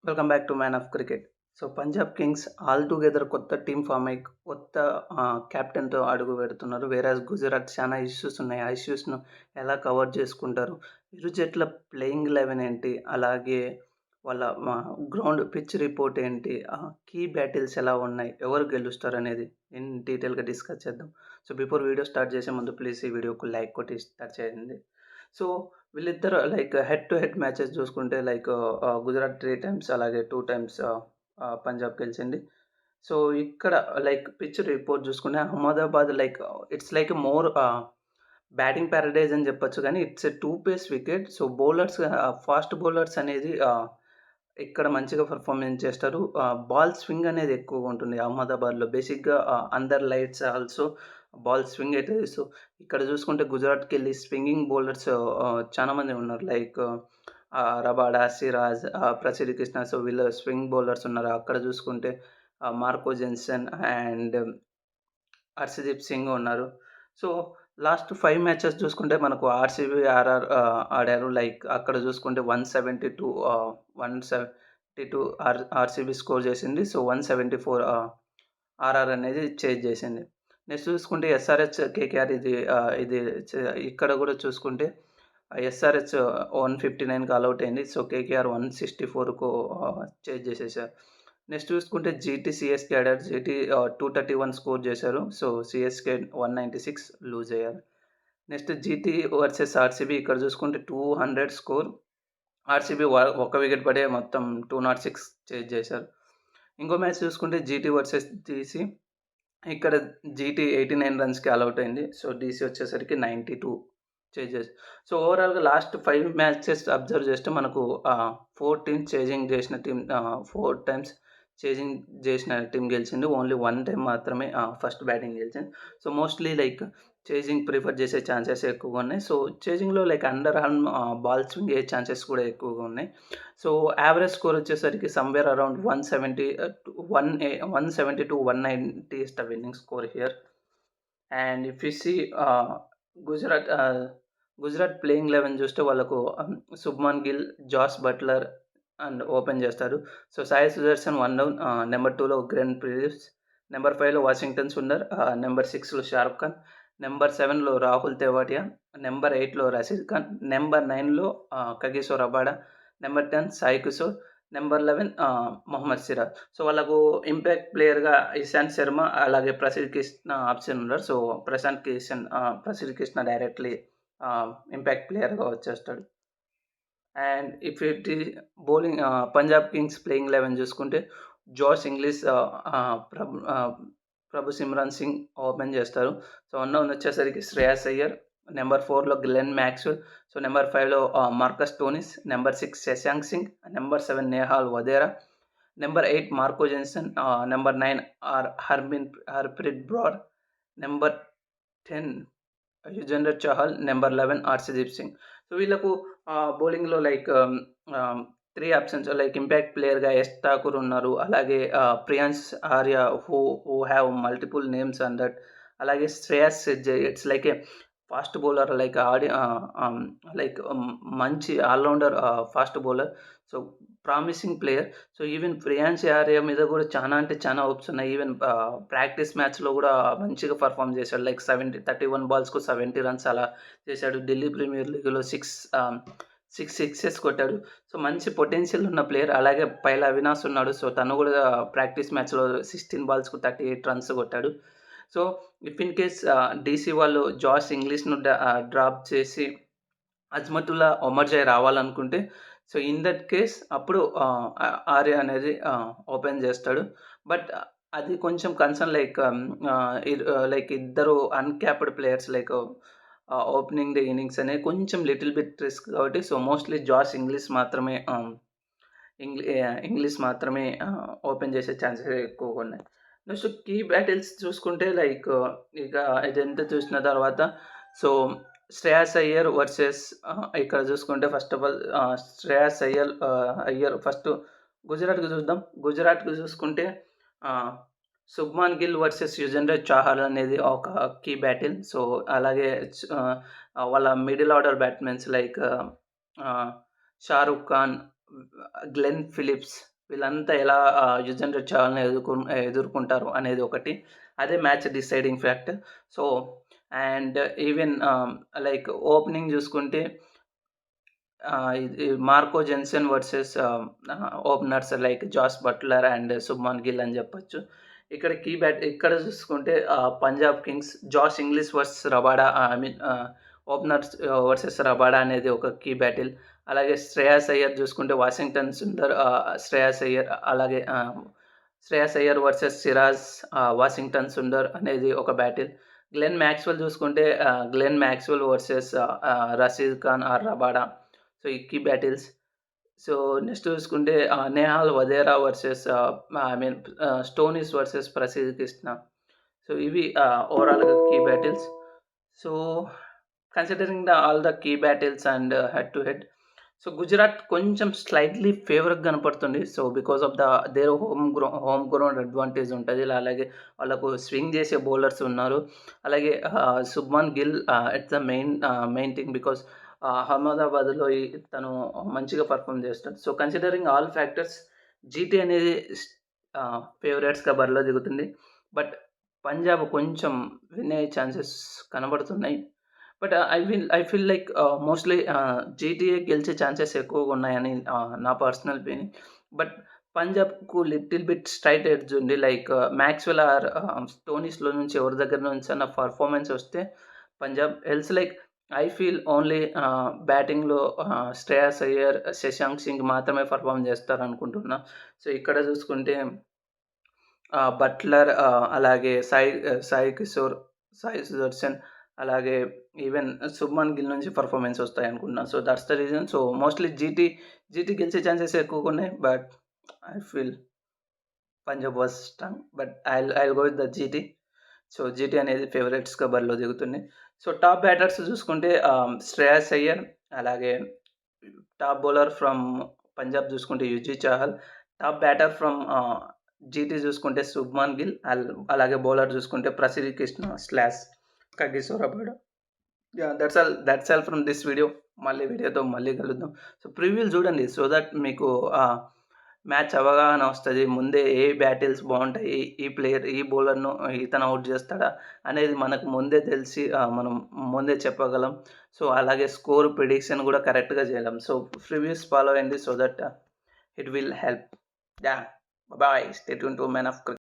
Welcome back to man of cricket. So Punjab Kings all together కొత్త team form అయ్యి కొత్త కెప్టెన్తో అడుగు పెడుతున్నారు. వేరేస్ గుజరాత్ చాలా ఇష్యూస్ ఉన్నాయి. ఆ ఇష్యూస్ను ఎలా కవర్ చేసుకుంటారు, ఇరు జట్ల ప్లేయింగ్ లెవెన్ ఏంటి, అలాగే వాళ్ళ గ్రౌండ్ పిచ్ రిపోర్ట్ ఏంటి, కీ బ్యాటిల్స్ ఎలా ఉన్నాయి, ఎవరు గెలుస్తారు అనేది ఇన్ డీటెయిల్గా డిస్కస్ చేద్దాం. సో బిఫోర్ వీడియో స్టార్ట్ చేసే ముందు ప్లీజ్ ఈ వీడియోకు లైక్ కొట్టి స్టార్ట్ చేయండి. సో వీళ్ళిద్దరు like head to head matches చూసుకుంటే లైక్ గుజరాత్ 3 టైమ్స్ అలాగే 2 టైమ్స్ పంజాబ్ గెలిచింది. సో ఇక్కడ లైక్ పిచ్ రిపోర్ట్ చూసుకుంటే Ahmedabad like it's like more batting paradise అని చెప్పొచ్చు, కానీ it's a 2 pace wicket. So bowlers fast bowlers అనేది ఇక్కడ మంచిగా పర్ఫార్మెన్స్ చేస్తారు. బాల్ స్వింగ్ అనేది ఎక్కువగా ఉంటుంది అహ్మదాబాద్‌లో. బేసిక్‌గా under lights also ball swing అయితది. సో ఇక్కడ చూసుకుంటే గుజరాత్‌కెళ్ళి స్వింగింగ్ బౌలర్స్ చాలా మంది ఉన్నారు. Like Rabada, Siraj, Prasidh Krishna. So వీళ్ళు స్వింగ్ బౌలర్స్ ఉన్నారు. అక్కడ చూసుకుంటే Marco Jansen and Harshdeep Singh ఉన్నారు. సో లాస్ట్ 5 మ్యాచెస్ చూసుకుంటే మనకు ఆర్‌సీబీ, ఆర్ఆర్ ఆడారు. లైక్ అక్కడ చూసుకుంటే 172 ఆర్‌సీబీ స్కోర్ చేసింది. సో 174 ఆర్ఆర్ అనేది చేజ్ చేసింది. నెక్స్ట్ చూసుకుంటే ఎస్ఆర్‌హెచ్, కేకేఆర్ ఇది ఇక్కడ కూడా చూసుకుంటే SRH 159కి all out out. So KKR 164కు chase చేసేసారు. నెక్స్ట్ చూసుకుంటే జీటీ, సీఎస్కే ఆడారు. జీటీ 231 స్కోర్ చేశారు. సో సీఎస్కే 196 లూజ్ అయ్యారు. నెక్స్ట్ జీటీ వర్సెస్ ఆర్సీబీ ఇక్కడ చూసుకుంటే 200 స్కోర్. ఆర్సీబీ ఒక వికెట్ పడే మొత్తం 206 చేజ్ చేశారు. ఇంకో మ్యాచ్ చూసుకుంటే జీటీ వర్సెస్ డీసీ. ఇక్కడ జీటీ 89 రన్స్‌కి ఆలౌట్ అయింది. సో డీసీ వచ్చేసరికి 92 చేంజెస్. సో ఓవరాల్‌గా లాస్ట్ 5 మ్యాచెస్ అబ్జర్వ్ చేస్తే మనకు 4 టీమ్స్ చేజింగ్ చేసిన టీమ్ 4 టైమ్స్ చేజింగ్ చేసిన టీమ్ గెలిచింది. ఓన్లీ 1 టైమ్ మాత్రమే ఫస్ట్ బ్యాటింగ్ గెలిచింది. So mostly like chasing prefer చేసే ఛాన్సెస్ ఎక్కువగా ఉన్నాయి. సో చేజింగ్‌లో like under arm ball swing అయ్యే ఛాన్సెస్ కూడా ఎక్కువగా ఉన్నాయి. సో యావరేజ్ స్కోర్ వచ్చేసరికి somewhere around 170 to 190 is the winning score here. And if you see Gujarat Gujarat playing 11 చూస్తే వాళ్ళకు Shubman Gill, Jos Buttler and open చేస్తారు. So Sai Sudharsan 1 down, number 2లో గ్లెన్ ఫిలిప్స్, నెంబర్ 5లో వాషింగ్టన్ సుందర్, నెంబర్ 6లో షారుఖ్ ఖాన్, నెంబర్ 7లో రాహుల్ తెవాటియా, నెంబర్ 8లో రషీద్ ఖాన్, నెంబర్ 9లో Kagiso Rabada, number 10 Sai Kishore, number 11 Mohammed Siraj. So వాళ్ళకు ఇంపాక్ట్ ప్లేయర్గా ఇషాంత్ శర్మ అలాగే ప్రసిద్ధ్ కృష్ణ ఆప్షన్ ఉన్నారు. So Prasidh Krishna directly impact ప్లేయర్గా వచ్చేస్తాడు. అండ్ ఇఫ్ ఇట్ ఈ బౌలింగ్ పంజాబ్ కింగ్స్ ప్లేయింగ్ 11 చూసుకుంటే Josh Inglis, Prabhu Simran Singh open చేస్తారు. సో 1 డౌన్ వచ్చేసరికి శ్రేయస్ అయ్యర్, నెంబర్ 4లో గ్లెన్ మ్యాక్స్వెల్, సో నెంబర్ 5లో Marcus Stoinis, number 6 Shashank Singh, number 7 Nehal Wadhera, number 8 Marco Jansen, number 9 Harpreet Brar, number 10 Yuzvendra Chahal, number 11 Harshdeep Singh. So వీళ్ళకు బౌలింగ్లో లైక్ 3 ఆప్షన్స్ లైక్ ఇంపాక్ట్ ప్లేయర్గా S Thakur ఉన్నారు. అలాగే Priyansh Arya who have multiple names and that. అలాగే Shreyas it's like a fast bowler, like like మంచి all rounder fast bowler. So promising player. So even Priyansh Arya మీద కూడా చాలా అంటే చాలా హోప్స్ ఉన్నాయి. ఈవెన్ ప్రాక్టీస్ మ్యాచ్లో కూడా మంచిగా పర్ఫామ్ చేశాడు. లైక్ 31 బాల్స్కు 70 రన్స్ అలా చేశాడు. ఢిల్లీ ప్రీమియర్ లీగ్లో 6 సిక్సెస్ కొట్టాడు. సో మంచి పొటెన్షియల్ ఉన్న ప్లేయర్. అలాగే పైల అవినాష్ ఉన్నాడు. సో తను కూడా ప్రాక్టీస్ మ్యాచ్లో 16 బాల్స్కు 38 రన్స్ కొట్టాడు. So if in case DC వాళ్ళు జాష్ ఇంగ్లీష్ను డ్రాప్ చేసి అజ్మతుల్లా ఒమర్జాయ్ రావాలనుకుంటే, సో ఇన్ దట్ కేస్ అప్పుడు ఆర్య అనేది ఓపెన్ చేస్తాడు. బట్ అది కొంచెం కన్సర్న్. లైక్ ఇద్దరు uncapped players like opening the innings అనేది కొంచెం లిటిల్ బిట్ రిస్క్ కాబట్టి, సో మోస్ట్‌లీ జాష్ ఇంగ్లీష్ మాత్రమే ఓపెన్ చేసే ఛాన్సెస్ ఎక్కువగా ఉన్నాయి. నెక్స్ట్ కీ బ్యాటిల్స్ చూసుకుంటే లైక్ ఇక ఇదంతా చూసిన తర్వాత సో శ్రేయాస్ అయ్యర్ వర్సెస్ ఇక్కడ చూసుకుంటే first of all Shreyas Iyer first గుజరాత్‌కి చూద్దాం. గుజరాత్‌కి చూసుకుంటే శుభ్మాన్ గిల్ వర్సెస్ యుజేంద్ర చాహల్ అనేది ఒక కీ బ్యాటిల్. సో అలాగే వాళ్ళ middle order batsmens like Shahrukh Khan, Glenn Phillips, వీళ్ళంతా ఎలా యుజ్ అండ్ చాలని ఎదుర్కొంటారు అనేది ఒకటి. అదే match deciding factor. So and even like opening చూసుకుంటే ఇది Marco Jansen versus openers like Jos Buttler and Shubman Gill అని చెప్పొచ్చు. ఇక్కడ చూసుకుంటే Punjab Kings Josh Inglis versus Rabada, I mean openers versus Rabada అనేది ఒక కీ బ్యాటిల్. అలాగే శ్రేయాస్ అయ్యర్ చూసుకుంటే వాషింగ్టన్ సుందర్, శ్రేయాస్ అయ్యర్, అలాగే శ్రేయాస్ అయ్యర్ వర్సెస్ సిరాజ్, వాషింగ్టన్ సుందర్ అనేది ఒక బ్యాటిల్. గ్లెన్ మ్యాక్స్వెల్ చూసుకుంటే Glenn Maxwell versus Rashid Khan or Rabada. So ఈ కీ బ్యాటిల్స్. సో నెక్స్ట్ చూసుకుంటే Nehal Wadhera versus I mean Stoinis versus Prasidh Krishna. So ఇవి ఓవరాల్గా key battles. So considering all the key battles and head to head, so Gujarat కొంచెం slightly ఫేవర్గా కనపడుతుంది. So because of their home ground advantage ఉంటుంది. అలాగే వాళ్ళకు swing చేసే బౌలర్స్ ఉన్నారు. అలాగే Shubman Gill it's the main thing because అహ్మదాబాద్లో తను మంచిగా పర్ఫామ్ చేస్తాడు. So considering all factors GT అనేది ఫేవరెట్స్గా బరిలో దిగుతుంది. బట్ పంజాబ్ కొంచెం విన్ అయ్యే ఛాన్సెస్ కనబడుతున్నాయి. But I feel like mostly జీటీఏ గెలిచే ఛాన్సెస్ ఎక్కువగా ఉన్నాయని నా పర్సనల్ ఒపీనియన్. బట్ పంజాబ్కు లిటిల్ బిట్ స్ట్రైట్ ఎడ్జ్ ఉంది. లైక్ మ్యాక్స్వెల్ ఆర్ స్టోనిస్లో నుంచి ఎవరి దగ్గర నుంచి అన్న పర్ఫార్మెన్స్ వస్తే Punjab else like I feel only బ్యాటింగ్లో శ్రేయాస్ అయ్యర్, శశాంక్ సింగ్ మాత్రమే పర్ఫామ్ చేస్తారు అనుకుంటున్నా. సో ఇక్కడ చూసుకుంటే బట్లర్, అలాగే సాయి కిషోర్, సాయి సుదర్శన్, అలాగే ఈవెన్ శుభ్మన్ గిల్ నుంచి పర్ఫార్మెన్స్ వస్తాయి అనుకున్నా. So that's the reason. So mostly GT గెలిచే ఛాన్సెస్ ఎక్కువగా ఉన్నాయి. But I feel Punjab was strong. But I go with the GT. So GT అనేది ఫేవరెట్స్గా బరిలో దిగుతుంది. సో టాప్ బ్యాటర్స్ చూసుకుంటే శ్రేయాస్ అయ్యర్, అలాగే టాప్ బౌలర్ ఫ్రమ్ పంజాబ్ చూసుకుంటే Yuzi Chahal, top batter from GT చూసుకుంటే శుభ్మన్ గిల్, అలాగే బౌలర్ చూసుకుంటే Prasidh Krishna / Kagiso Rabada. That's all from this video. మళ్ళీ వీడియోతో మళ్ళీ కలుద్దాం. సో ప్రివ్యూలు చూడండి సో దట్ మీకు మ్యాచ్ అవగాహన వస్తుంది. ముందే ఏ బ్యాటిల్స్ బాగుంటాయి, ఈ ప్లేయర్ ఈ బౌలర్ను ఇతను అవుట్ చేస్తాడా అనేది మనకు ముందే తెలిసి మనం ముందే చెప్పగలం. సో అలాగే స్కోర్ ప్రిడిక్షన్ కూడా కరెక్ట్గా చేయలేం. సో ప్రివ్యూస్ ఫాలో అయ్యింది so that it will help. Yeah, bye. Stay tuned to man of cricket.